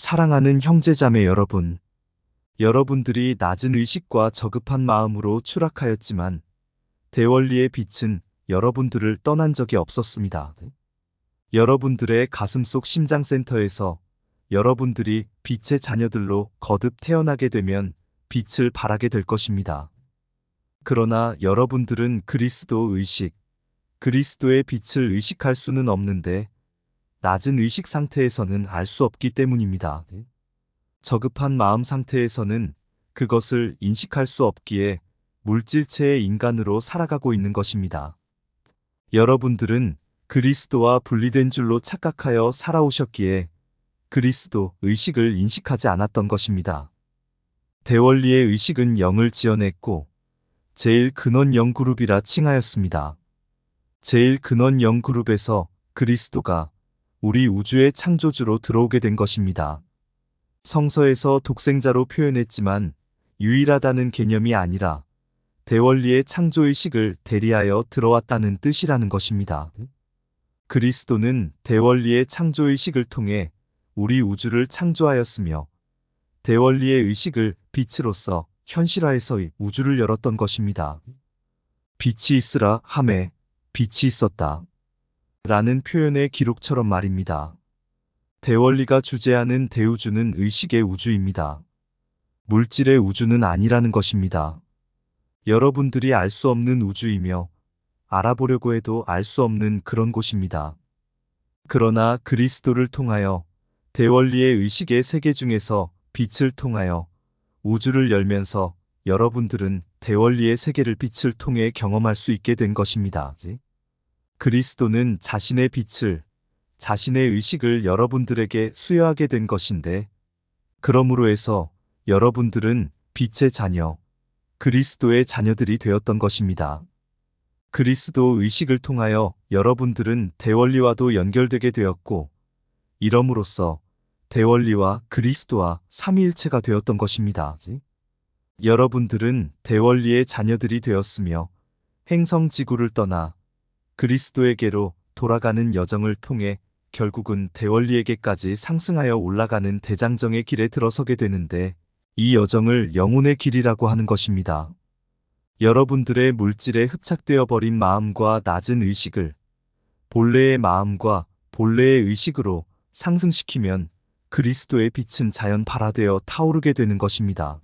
사랑하는 형제자매 여러분, 여러분들이 낮은 의식과 저급한 마음으로 추락하였지만 대원리의 빛은 여러분들을 떠난 적이 없었습니다. 여러분들의 가슴속 심장센터에서 여러분들이 빛의 자녀들로 거듭 태어나게 되면 빛을 발하게 될 것입니다. 그러나 여러분들은 그리스도 의식, 그리스도의 빛을 의식할 수는 없는데 낮은 의식 상태에서는 알 수 없기 때문입니다. 저급한 마음 상태에서는 그것을 인식할 수 없기에 물질체의 인간으로 살아가고 있는 것입니다. 여러분들은 그리스도와 분리된 줄로 착각하여 살아오셨기에 그리스도 의식을 인식하지 않았던 것입니다. 대원리의 의식은 영을 지어냈고 제일 근원 영 그룹이라 칭하였습니다. 제일 근원 영 그룹에서 그리스도가 우리 우주의 창조주로 들어오게 된 것입니다. 성서에서 독생자로 표현했지만 유일하다는 개념이 아니라 대원리의 창조의식을 대리하여 들어왔다는 뜻이라는 것입니다. 그리스도는 대원리의 창조의식을 통해 우리 우주를 창조하였으며 대원리의 의식을 빛으로서 현실화해서 우주를 열었던 것입니다. 빛이 있으라 하매 빛이 있었다. 라는 표현의 기록처럼 말입니다. 대원리가 주재하는 대우주는 의식의 우주입니다. 물질의 우주는 아니라는 것입니다. 여러분들이 알 수 없는 우주이며 알아보려고 해도 알 수 없는 그런 곳입니다. 그러나 그리스도를 통하여 대원리의 의식의 세계 중에서 빛을 통하여 우주를 열면서 여러분들은 대원리의 세계를 빛을 통해 경험할 수 있게 된 것입니다. 그리스도는 자신의 빛을, 자신의 의식을 여러분들에게 수여하게 된 것인데, 그러므로 해서 여러분들은 빛의 자녀, 그리스도의 자녀들이 되었던 것입니다. 그리스도 의식을 통하여 여러분들은 대원리와도 연결되게 되었고, 이러므로써 대원리와 그리스도와 삼위일체가 되었던 것입니다. 여러분들은 대원리의 자녀들이 되었으며 행성 지구를 떠나 그리스도에게로 돌아가는 여정을 통해 결국은 대원리에게까지 상승하여 올라가는 대장정의 길에 들어서게 되는데 이 여정을 영혼의 길이라고 하는 것입니다. 여러분들의 물질에 흡착되어 버린 마음과 낮은 의식을 본래의 마음과 본래의 의식으로 상승시키면 그리스도의 빛은 자연 발화되어 타오르게 되는 것입니다.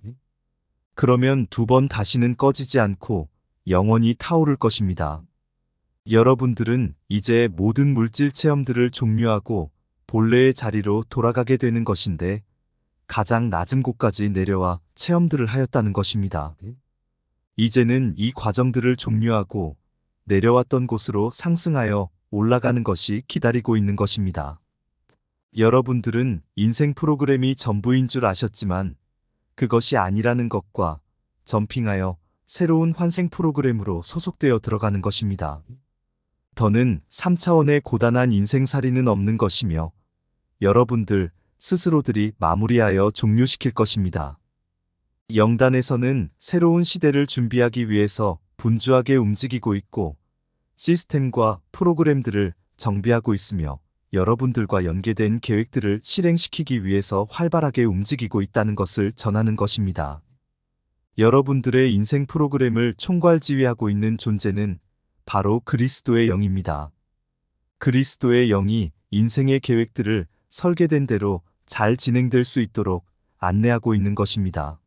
그러면 두 번 다시는 꺼지지 않고 영원히 타오를 것입니다. 여러분들은 이제 모든 물질 체험들을 종료하고 본래의 자리로 돌아가게 되는 것인데 가장 낮은 곳까지 내려와 체험들을 하였다는 것입니다. 이제는 이 과정들을 종료하고 내려왔던 곳으로 상승하여 올라가는 것이 기다리고 있는 것입니다. 여러분들은 인생 프로그램이 전부인 줄 아셨지만 그것이 아니라는 것과 점핑하여 새로운 환생 프로그램으로 소속되어 들어가는 것입니다. 더는 3차원의 고단한 인생살이는 없는 것이며 여러분들 스스로들이 마무리하여 종료시킬 것입니다. 영단에서는 새로운 시대를 준비하기 위해서 분주하게 움직이고 있고 시스템과 프로그램들을 정비하고 있으며 여러분들과 연계된 계획들을 실행시키기 위해서 활발하게 움직이고 있다는 것을 전하는 것입니다. 여러분들의 인생 프로그램을 총괄지휘하고 있는 존재는 바로 그리스도의 영입니다. 그리스도의 영이 인생의 계획들을 설계된 대로 잘 진행될 수 있도록 안내하고 있는 것입니다.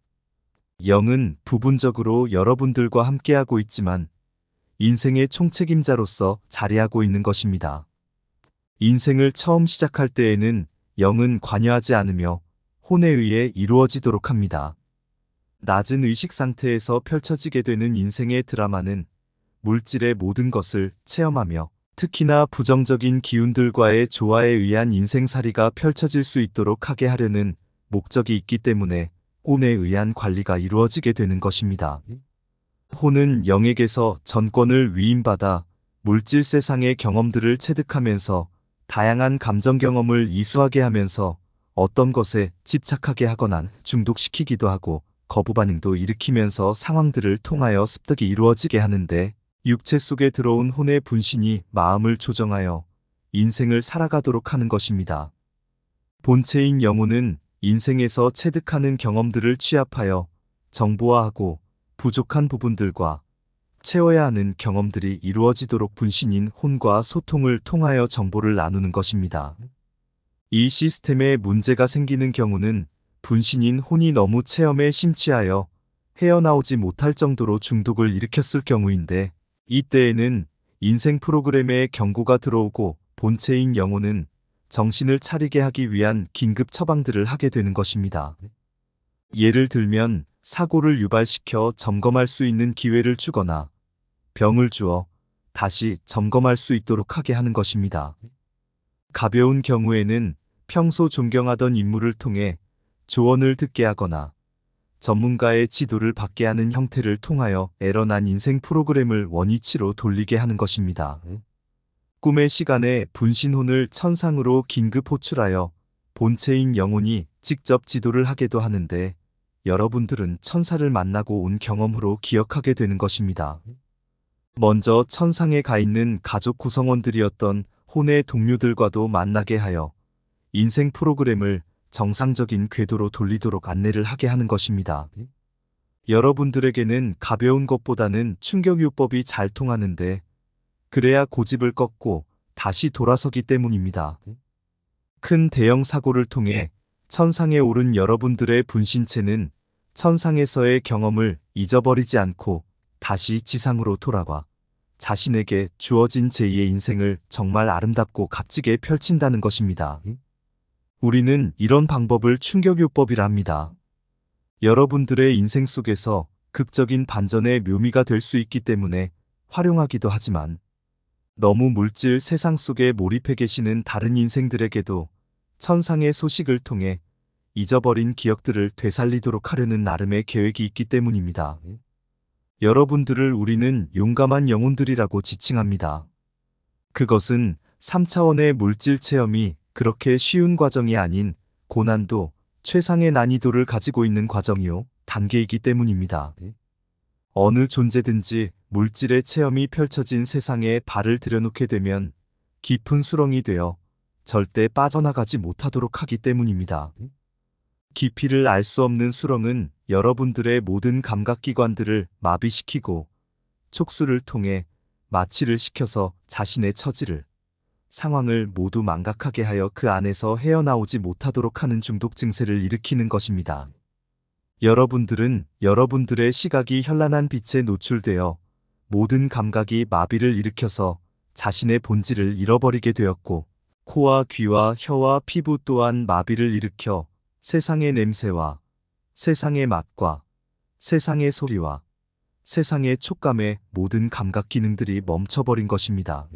영은 부분적으로 여러분들과 함께하고 있지만 인생의 총책임자로서 자리하고 있는 것입니다. 인생을 처음 시작할 때에는 영은 관여하지 않으며 혼에 의해 이루어지도록 합니다. 낮은 의식 상태에서 펼쳐지게 되는 인생의 드라마는 물질의 모든 것을 체험하며 특히나 부정적인 기운들과의 조화에 의한 인생살이가 펼쳐질 수 있도록 하게 하려는 목적이 있기 때문에 혼에 의한 관리가 이루어지게 되는 것입니다. 혼은 영에게서 전권을 위임받아 물질 세상의 경험들을 체득하면서 다양한 감정 경험을 이수하게 하면서 어떤 것에 집착하게 하거나 중독시키기도 하고 거부 반응도 일으키면서 상황들을 통하여 습득이 이루어지게 하는데 육체 속에 들어온 혼의 분신이 마음을 조정하여 인생을 살아가도록 하는 것입니다. 본체인 영혼은 인생에서 체득하는 경험들을 취합하여 정보화하고 부족한 부분들과 채워야 하는 경험들이 이루어지도록 분신인 혼과 소통을 통하여 정보를 나누는 것입니다. 이 시스템에 문제가 생기는 경우는 분신인 혼이 너무 체험에 심취하여 헤어나오지 못할 정도로 중독을 일으켰을 경우인데, 이때에는 인생 프로그램에 경고가 들어오고 본체인 영혼은 정신을 차리게 하기 위한 긴급 처방들을 하게 되는 것입니다. 예를 들면 사고를 유발시켜 점검할 수 있는 기회를 주거나 병을 주어 다시 점검할 수 있도록 하게 하는 것입니다. 가벼운 경우에는 평소 존경하던 인물을 통해 조언을 듣게 하거나 전문가의 지도를 받게 하는 형태를 통하여 에러난 인생 프로그램을 원위치로 돌리게 하는 것입니다. 꿈의 시간에 분신혼을 천상으로 긴급 호출하여 본체인 영혼이 직접 지도를 하게도 하는데, 여러분들은 천사를 만나고 온 경험으로 기억하게 되는 것입니다. 먼저 천상에 가 있는 가족 구성원들이었던 혼의 동료들과도 만나게 하여 인생 프로그램을 정상적인 궤도로 돌리도록 안내를 하게 하는 것입니다. 여러분들에게는 가벼운 것보다는 충격요법이 잘 통하는데, 그래야 고집을 꺾고 다시 돌아서기 때문입니다. 큰 대형 사고를 통해 천상에 오른 여러분들의 분신체는 천상에서의 경험을 잊어버리지 않고 다시 지상으로 돌아와 자신에게 주어진 제2의 인생을 정말 아름답고 값지게 펼친다는 것입니다. 우리는 이런 방법을 충격요법이라 합니다. 여러분들의 인생 속에서 극적인 반전의 묘미가 될 수 있기 때문에 활용하기도 하지만, 너무 물질 세상 속에 몰입해 계시는 다른 인생들에게도 천상의 소식을 통해 잊어버린 기억들을 되살리도록 하려는 나름의 계획이 있기 때문입니다. 여러분들을 우리는 용감한 영혼들이라고 지칭합니다. 그것은 3차원의 물질 체험이 그렇게 쉬운 과정이 아닌 고난도, 최상의 난이도를 가지고 있는 과정이요, 단계이기 때문입니다. 어느 존재든지 물질의 체험이 펼쳐진 세상에 발을 들여놓게 되면 깊은 수렁이 되어 절대 빠져나가지 못하도록 하기 때문입니다. 깊이를 알 수 없는 수렁은 여러분들의 모든 감각기관들을 마비시키고 촉수를 통해 마취를 시켜서 자신의 처지를, 상황을 모두 망각하게 하여 그 안에서 헤어나오지 못하도록 하는 중독 증세를 일으키는 것입니다. 여러분들은 여러분들의 시각이 현란한 빛에 노출되어 모든 감각이 마비를 일으켜서 자신의 본질을 잃어버리게 되었고, 코와 귀와 혀와 피부 또한 마비를 일으켜 세상의 냄새와 세상의 맛과 세상의 소리와 세상의 촉감의 모든 감각 기능들이 멈춰버린 것입니다.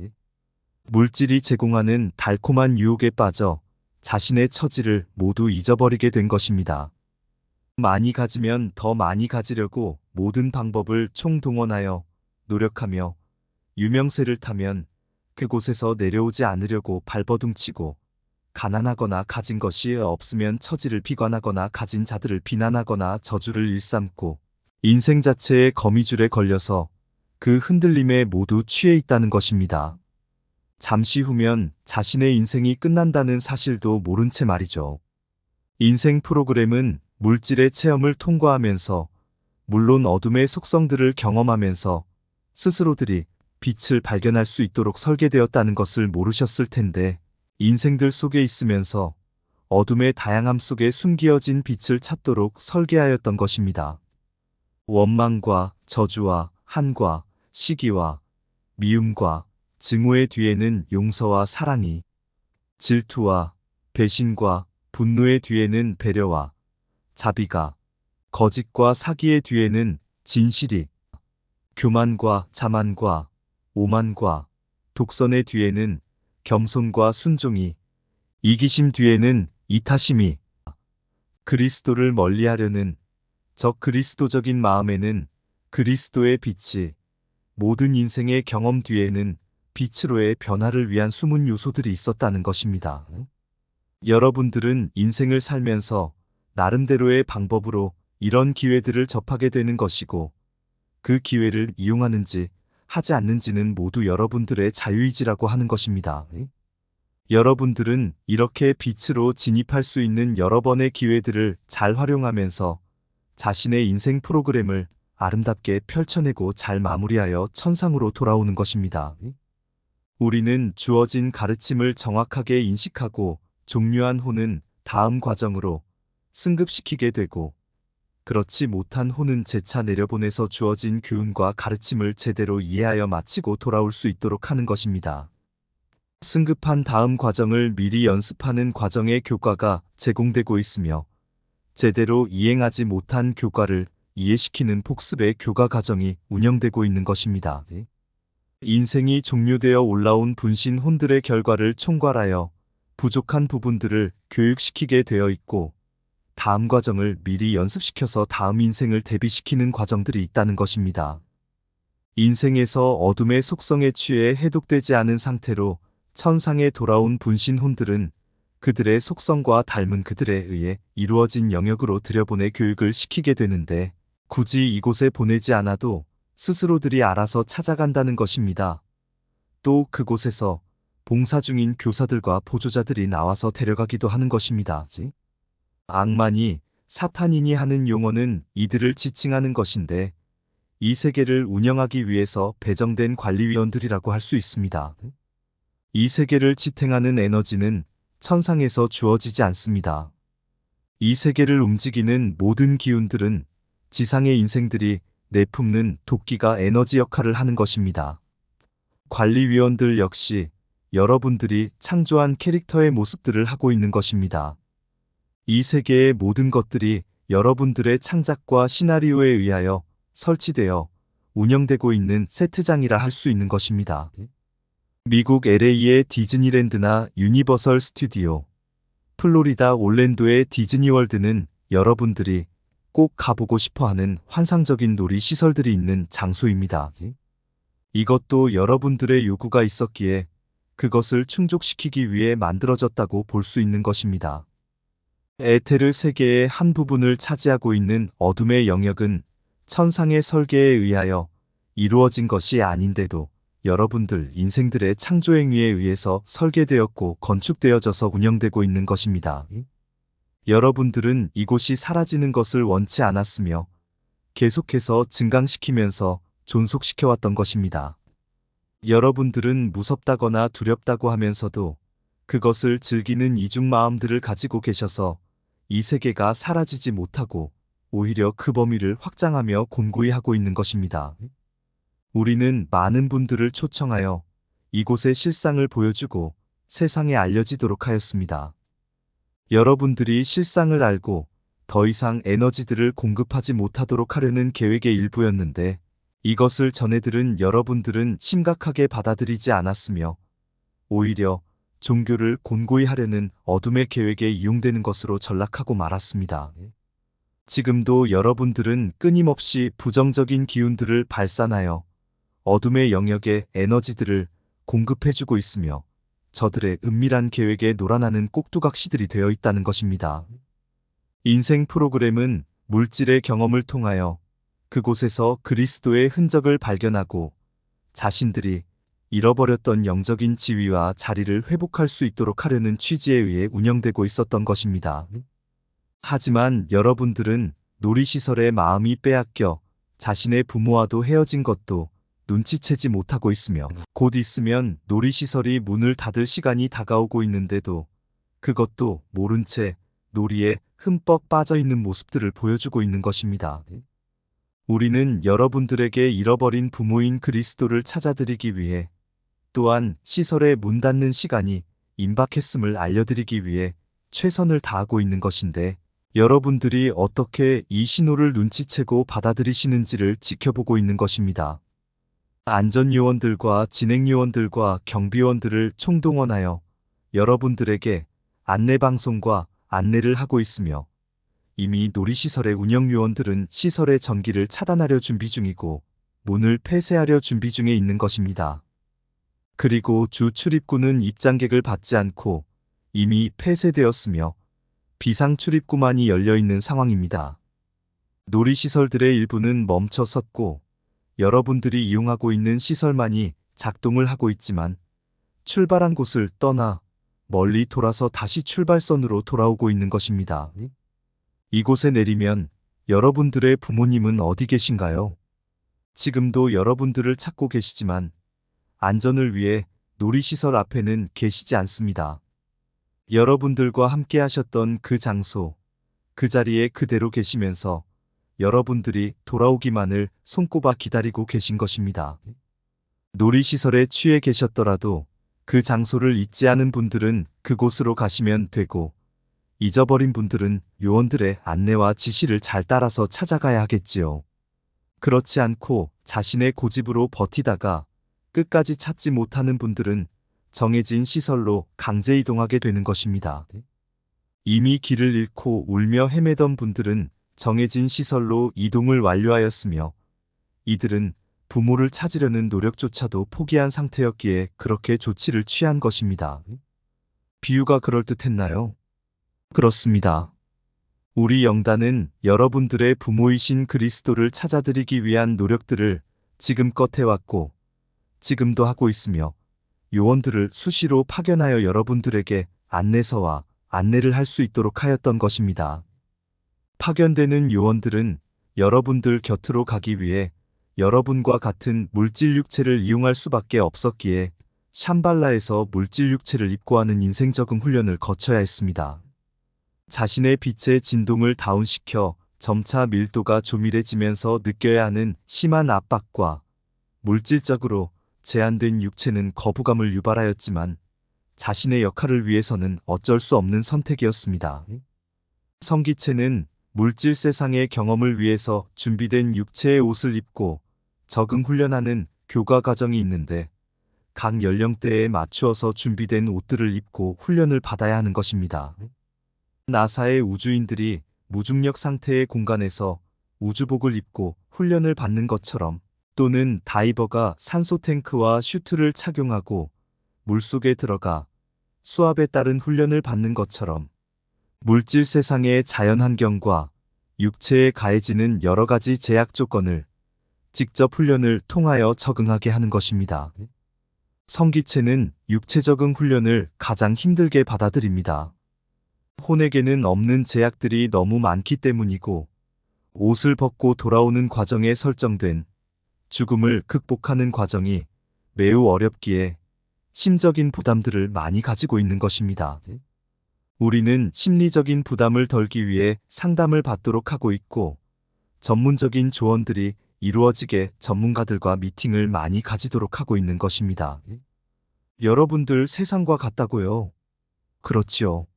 물질이 제공하는 달콤한 유혹에 빠져 자신의 처지를 모두 잊어버리게 된 것입니다. 많이 가지면 더 많이 가지려고 모든 방법을 총동원하여 노력하며 유명세를 타면 그곳에서 내려오지 않으려고 발버둥치고, 가난하거나 가진 것이 없으면 처지를 비관하거나 가진 자들을 비난하거나 저주를 일삼고 인생 자체의 거미줄에 걸려서 그 흔들림에 모두 취해 있다는 것입니다. 잠시 후면 자신의 인생이 끝난다는 사실도 모른 채 말이죠. 인생 프로그램은 물질의 체험을 통과하면서, 물론 어둠의 속성들을 경험하면서 스스로들이 빛을 발견할 수 있도록 설계되었다는 것을 모르셨을 텐데, 인생들 속에 있으면서 어둠의 다양함 속에 숨겨진 빛을 찾도록 설계하였던 것입니다. 원망과 저주와 한과 시기와 미움과 증오의 뒤에는 용서와 사랑이, 질투와 배신과 분노의 뒤에는 배려와 자비가, 거짓과 사기의 뒤에는 진실이, 교만과 자만과 오만과 독선의 뒤에는 겸손과 순종이, 이기심 뒤에는 이타심이, 그리스도를 멀리하려는 적 그리스도적인 마음에는 그리스도의 빛이, 모든 인생의 경험 뒤에는 빛으로의 변화를 위한 숨은 요소들이 있었다는 것입니다. 여러분들은 인생을 살면서 나름대로의 방법으로 이런 기회들을 접하게 되는 것이고, 그 기회를 이용하는지 하지 않는지는 모두 여러분들의 자유의지라고 하는 것입니다. 여러분들은 이렇게 빛으로 진입할 수 있는 여러 번의 기회들을 잘 활용하면서 자신의 인생 프로그램을 아름답게 펼쳐내고 잘 마무리하여 천상으로 돌아오는 것입니다. 우리는 주어진 가르침을 정확하게 인식하고 종료한 후는 다음 과정으로 승급시키게 되고, 그렇지 못한 후는 재차 내려보내서 주어진 교훈과 가르침을 제대로 이해하여 마치고 돌아올 수 있도록 하는 것입니다. 승급한 다음 과정을 미리 연습하는 과정의 교과가 제공되고 있으며, 제대로 이행하지 못한 교과를 이해시키는 복습의 교과 과정이 운영되고 있는 것입니다. 인생이 종료되어 올라온 분신 혼들의 결과를 총괄하여 부족한 부분들을 교육시키게 되어 있고, 다음 과정을 미리 연습시켜서 다음 인생을 대비시키는 과정들이 있다는 것입니다. 인생에서 어둠의 속성에 취해 해독되지 않은 상태로 천상에 돌아온 분신 혼들은 그들의 속성과 닮은 그들에 의해 이루어진 영역으로 들여보내 교육을 시키게 되는데, 굳이 이곳에 보내지 않아도 스스로들이 알아서 찾아간다는 것입니다. 또 그곳에서 봉사 중인 교사들과 보조자들이 나와서 데려가기도 하는 것입니다. 악마니 사탄이니 하는 용어는 이들을 지칭하는 것인데, 이 세계를 운영하기 위해서 배정된 관리위원들이라고 할 수 있습니다. 이 세계를 지탱하는 에너지는 천상에서 주어지지 않습니다. 이 세계를 움직이는 모든 기운들은 지상의 인생들이 내뿜는 도끼가 에너지 역할을 하는 것입니다. 관리위원들 역시 여러분들이 창조한 캐릭터의 모습들을 하고 있는 것입니다. 이 세계의 모든 것들이 여러분들의 창작과 시나리오에 의하여 설치되어 운영되고 있는 세트장이라 할 수 있는 것입니다. 미국 LA의 디즈니랜드나 유니버설 스튜디오, 플로리다 올랜도의 디즈니월드는 여러분들이 꼭 가보고 싶어하는 환상적인 놀이시설들이 있는 장소입니다. 이것도 여러분들의 요구가 있었기에 그것을 충족시키기 위해 만들어졌다고 볼 수 있는 것입니다. 에테르 세계의 한 부분을 차지하고 있는 어둠의 영역은 천상의 설계에 의하여 이루어진 것이 아닌데도 여러분들 인생들의 창조행위에 의해서 설계되었고 건축되어져서 운영되고 있는 것입니다. 여러분들은 이곳이 사라지는 것을 원치 않았으며 계속해서 증강시키면서 존속시켜왔던 것입니다. 여러분들은 무섭다거나 두렵다고 하면서도 그것을 즐기는 이중 마음들을 가지고 계셔서 이 세계가 사라지지 못하고 오히려 그 범위를 확장하며 곤고히 하고 있는 것입니다. 우리는 많은 분들을 초청하여 이곳의 실상을 보여주고 세상에 알려지도록 하였습니다. 여러분들이 실상을 알고 더 이상 에너지들을 공급하지 못하도록 하려는 계획의 일부였는데, 이것을 전해들은 여러분들은 심각하게 받아들이지 않았으며 오히려 종교를 곤고히 하려는 어둠의 계획에 이용되는 것으로 전락하고 말았습니다. 지금도 여러분들은 끊임없이 부정적인 기운들을 발산하여 어둠의 영역에 에너지들을 공급해주고 있으며 저들의 은밀한 계획에 놀아나는 꼭두각시들이 되어 있다는 것입니다. 인생 프로그램은 물질의 경험을 통하여 그곳에서 그리스도의 흔적을 발견하고 자신들이 잃어버렸던 영적인 지위와 자리를 회복할 수 있도록 하려는 취지에 의해 운영되고 있었던 것입니다. 하지만 여러분들은 놀이시설에 마음이 빼앗겨 자신의 부모와도 헤어진 것도 눈치채지 못하고 있으며, 곧 있으면 놀이시설이 문을 닫을 시간이 다가오고 있는데도 그것도 모른 채 놀이에 흠뻑 빠져 있는 모습들을 보여주고 있는 것입니다. 우리는 여러분들에게 잃어버린 부모인 그리스도를 찾아드리기 위해, 또한 시설의 문 닫는 시간이 임박했음을 알려드리기 위해 최선을 다하고 있는 것인데, 여러분들이 어떻게 이 신호를 눈치채고 받아들이시는지를 지켜보고 있는 것입니다. 안전요원들과 진행요원들과 경비원들을 총동원하여 여러분들에게 안내방송과 안내를 하고 있으며, 이미 놀이시설의 운영요원들은 시설의 전기를 차단하려 준비 중이고 문을 폐쇄하려 준비 중에 있는 것입니다. 그리고 주 출입구는 입장객을 받지 않고 이미 폐쇄되었으며 비상 출입구만이 열려 있는 상황입니다. 놀이시설들의 일부는 멈춰 섰고 여러분들이 이용하고 있는 시설만이 작동을 하고 있지만, 출발한 곳을 떠나 멀리 돌아서 다시 출발선으로 돌아오고 있는 것입니다. 이곳에 내리면 여러분들의 부모님은 어디 계신가요? 지금도 여러분들을 찾고 계시지만 안전을 위해 놀이시설 앞에는 계시지 않습니다. 여러분들과 함께 하셨던 그 장소, 그 자리에 그대로 계시면서 여러분들이 돌아오기만을 손꼽아 기다리고 계신 것입니다. 놀이시설에 취해 계셨더라도 그 장소를 잊지 않은 분들은 그곳으로 가시면 되고, 잊어버린 분들은 요원들의 안내와 지시를 잘 따라서 찾아가야 하겠지요. 그렇지 않고 자신의 고집으로 버티다가 끝까지 찾지 못하는 분들은 정해진 시설로 강제 이동하게 되는 것입니다. 이미 길을 잃고 울며 헤매던 분들은 정해진 시설로 이동을 완료하였으며, 이들은 부모를 찾으려는 노력조차도 포기한 상태였기에 그렇게 조치를 취한 것입니다. 비유가 그럴듯했나요? 그렇습니다. 우리 영단은 여러분들의 부모이신 그리스도를 찾아드리기 위한 노력들을 지금껏 해왔고, 지금도 하고 있으며, 요원들을 수시로 파견하여 여러분들에게 안내서와 안내를 할 수 있도록 하였던 것입니다. 파견되는 요원들은 여러분들 곁으로 가기 위해 여러분과 같은 물질 육체를 이용할 수밖에 없었기에 샴발라에서 물질 육체를 입고 하는 인생 적응 훈련을 거쳐야 했습니다. 자신의 빛의 진동을 다운시켜 점차 밀도가 조밀해지면서 느껴야 하는 심한 압박과 물질적으로 제한된 육체는 거부감을 유발하였지만 자신의 역할을 위해서는 어쩔 수 없는 선택이었습니다. 성기체는 물질 세상의 경험을 위해서 준비된 육체의 옷을 입고 적응 훈련하는 교과 과정이 있는데, 각 연령대에 맞추어서 준비된 옷들을 입고 훈련을 받아야 하는 것입니다. 나사의 우주인들이 무중력 상태의 공간에서 우주복을 입고 훈련을 받는 것처럼, 또는 다이버가 산소 탱크와 슈트를 착용하고 물속에 들어가 수압에 따른 훈련을 받는 것처럼, 물질 세상의 자연 환경과 육체에 가해지는 여러 가지 제약 조건을 직접 훈련을 통하여 적응하게 하는 것입니다. 성기체는 육체 적응 훈련을 가장 힘들게 받아들입니다. 혼에게는 없는 제약들이 너무 많기 때문이고, 옷을 벗고 돌아오는 과정에 설정된 죽음을 극복하는 과정이 매우 어렵기에 심적인 부담들을 많이 가지고 있는 것입니다. 우리는 심리적인 부담을 덜기 위해 상담을 받도록 하고 있고, 전문적인 조언들이 이루어지게 전문가들과 미팅을 많이 가지도록 하고 있는 것입니다. 여러분들 세상과 같다고요? 그렇지요.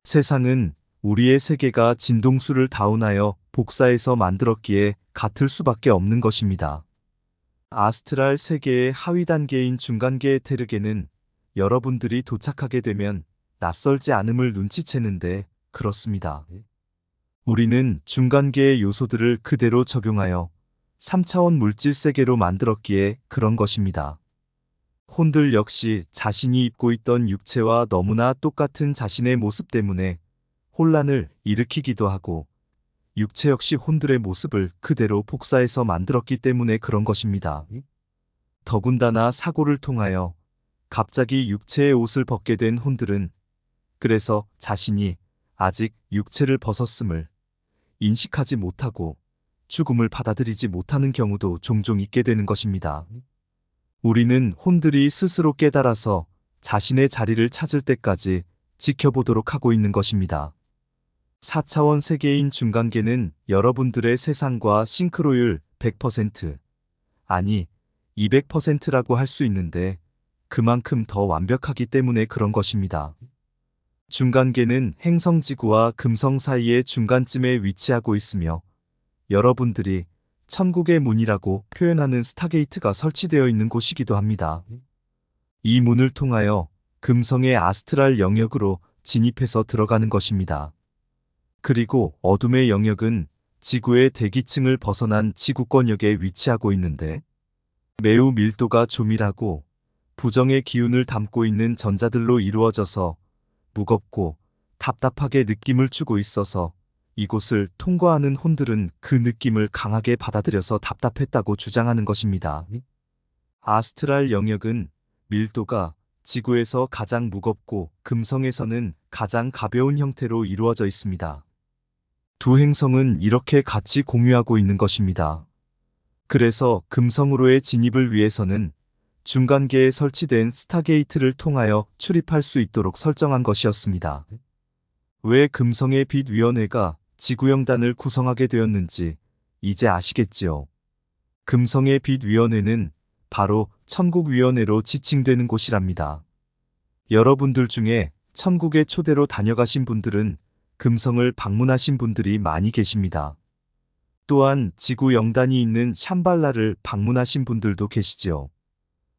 세상은 우리의 세계가 진동수를 다운하여 복사해서 만들었기에 같을 수밖에 없는 것입니다. 아스트랄 세계의 하위 단계인 중간계의 테르게는 여러분들이 도착하게 되면 낯설지 않음을 눈치채는데 그렇습니다. 우리는 중간계의 요소들을 그대로 적용하여 3차원 물질 세계로 만들었기에 그런 것입니다. 혼들 역시 자신이 입고 있던 육체와 너무나 똑같은 자신의 모습 때문에 혼란을 일으키기도 하고, 육체 역시 혼들의 모습을 그대로 복사해서 만들었기 때문에 그런 것입니다. 더군다나 사고를 통하여 갑자기 육체의 옷을 벗게 된 혼들은 그래서 자신이 아직 육체를 벗었음을 인식하지 못하고 죽음을 받아들이지 못하는 경우도 종종 있게 되는 것입니다. 우리는 혼들이 스스로 깨달아서 자신의 자리를 찾을 때까지 지켜보도록 하고 있는 것입니다. 4차원 세계인 중간계는 여러분들의 세상과 싱크로율 100%, 아니 200%라고 할 수 있는데 그만큼 더 완벽하기 때문에 그런 것입니다. 중간계는 행성지구와 금성 사이의 중간쯤에 위치하고 있으며, 여러분들이 천국의 문이라고 표현하는 스타게이트가 설치되어 있는 곳이기도 합니다. 이 문을 통하여 금성의 아스트랄 영역으로 진입해서 들어가는 것입니다. 그리고 어둠의 영역은 지구의 대기층을 벗어난 지구권역에 위치하고 있는데, 매우 밀도가 조밀하고 부정의 기운을 담고 있는 전자들로 이루어져서 무겁고 답답하게 느낌을 주고 있어서 이곳을 통과하는 혼들은 그 느낌을 강하게 받아들여서 답답했다고 주장하는 것입니다. 아스트랄 영역은 밀도가 지구에서 가장 무겁고 금성에서는 가장 가벼운 형태로 이루어져 있습니다. 두 행성은 이렇게 같이 공유하고 있는 것입니다. 그래서 금성으로의 진입을 위해서는 중간계에 설치된 스타게이트를 통하여 출입할 수 있도록 설정한 것이었습니다. 왜 금성의 빛위원회가 지구영단을 구성하게 되었는지 이제 아시겠지요? 금성의 빛위원회는 바로 천국위원회로 지칭되는 곳이랍니다. 여러분들 중에 천국에 초대로 다녀가신 분들은 금성을 방문하신 분들이 많이 계십니다. 또한 지구 영단이 있는 샴발라를 방문하신 분들도 계시지요.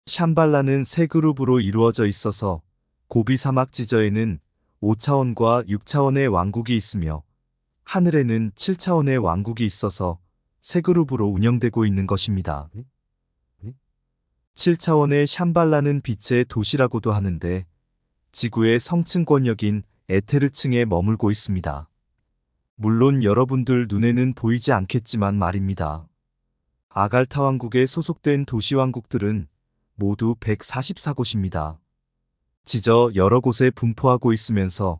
샴발라는 세 그룹으로 이루어져 있어서 고비 사막 지저에는 5차원과 6차원의 왕국이 있으며 하늘에는 7차원의 왕국이 있어서 세 그룹으로 운영되고 있는 것입니다. 7차원의 샴발라는 빛의 도시라고도 하는데 지구의 성층 권역인 에테르층에 머물고 있습니다. 물론 여러분들 눈에는 보이지 않겠지만 말입니다. 아갈타 왕국에 소속된 도시 왕국들은 모두 144곳입니다. 지저 여러 곳에 분포하고 있으면서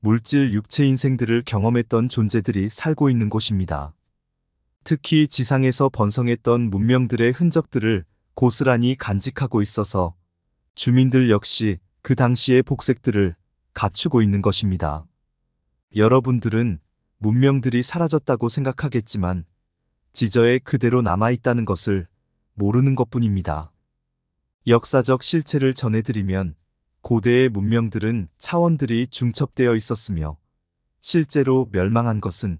물질 육체 인생들을 경험했던 존재들이 살고 있는 곳입니다. 특히 지상에서 번성했던 문명들의 흔적들을 고스란히 간직하고 있어서 주민들 역시 그 당시의 복색들을 갖추고 있는 것입니다. 여러분들은 문명들이 사라졌다고 생각하겠지만 지저에 그대로 남아있다는 것을 모르는 것뿐입니다. 역사적 실체를 전해드리면 고대의 문명들은 차원들이 중첩되어 있었으며 실제로 멸망한 것은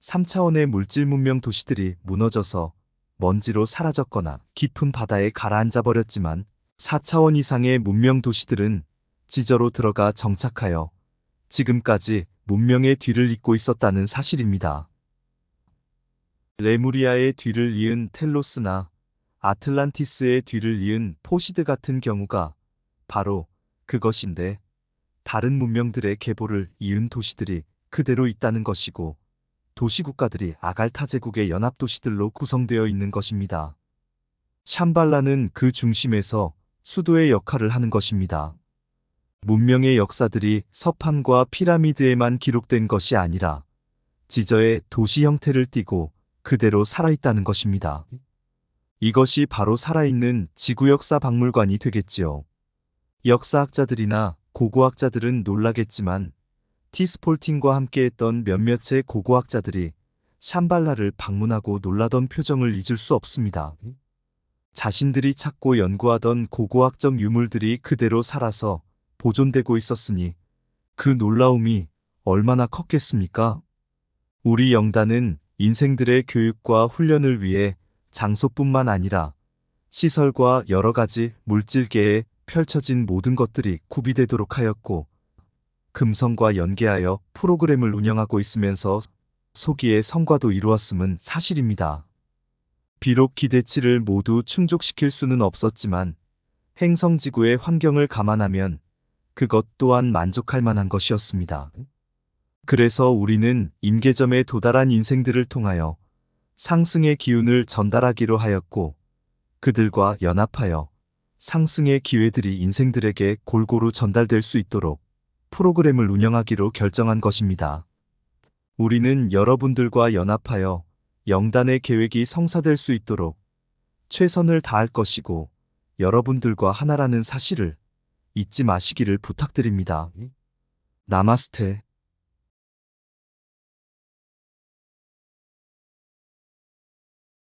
3차원의 물질 문명 도시들이 무너져서 먼지로 사라졌거나 깊은 바다에 가라앉아 버렸지만 4차원 이상의 문명 도시들은 지저로 들어가 정착하여 지금까지 문명의 뒤를 잇고 있었다는 사실입니다. 레무리아의 뒤를 이은 텔로스나 아틀란티스의 뒤를 이은 포시드 같은 경우가 바로 그것인데 다른 문명들의 계보를 이은 도시들이 그대로 있다는 것이고 도시국가들이 아갈타 제국의 연합도시들로 구성되어 있는 것입니다. 샴발라는 그 중심에서 수도의 역할을 하는 것입니다. 문명의 역사들이 서판과 피라미드에만 기록된 것이 아니라 지저의 도시 형태를 띠고 그대로 살아있다는 것입니다. 이것이 바로 살아있는 지구 역사 박물관이 되겠지요. 역사학자들이나 고고학자들은 놀라겠지만 티스폴팅과 함께했던 몇몇의 고고학자들이 샴발라를 방문하고 놀라던 표정을 잊을 수 없습니다. 자신들이 찾고 연구하던 고고학적 유물들이 그대로 살아서 보존되고 있었으니 그 놀라움이 얼마나 컸겠습니까? 우리 영단은 인생들의 교육과 훈련을 위해 장소뿐만 아니라 시설과 여러 가지 물질계에 펼쳐진 모든 것들이 구비되도록 하였고 금성과 연계하여 프로그램을 운영하고 있으면서 소기의 성과도 이루었음은 사실입니다. 비록 기대치를 모두 충족시킬 수는 없었지만 행성지구의 환경을 감안하면 그것 또한 만족할 만한 것이었습니다. 그래서 우리는 임계점에 도달한 인생들을 통하여 상승의 기운을 전달하기로 하였고 그들과 연합하여 상승의 기회들이 인생들에게 골고루 전달될 수 있도록 프로그램을 운영하기로 결정한 것입니다. 우리는 여러분들과 연합하여 영단의 계획이 성사될 수 있도록 최선을 다할 것이고 여러분들과 하나라는 사실을 잊지 마시기를 부탁드립니다. 나마스테.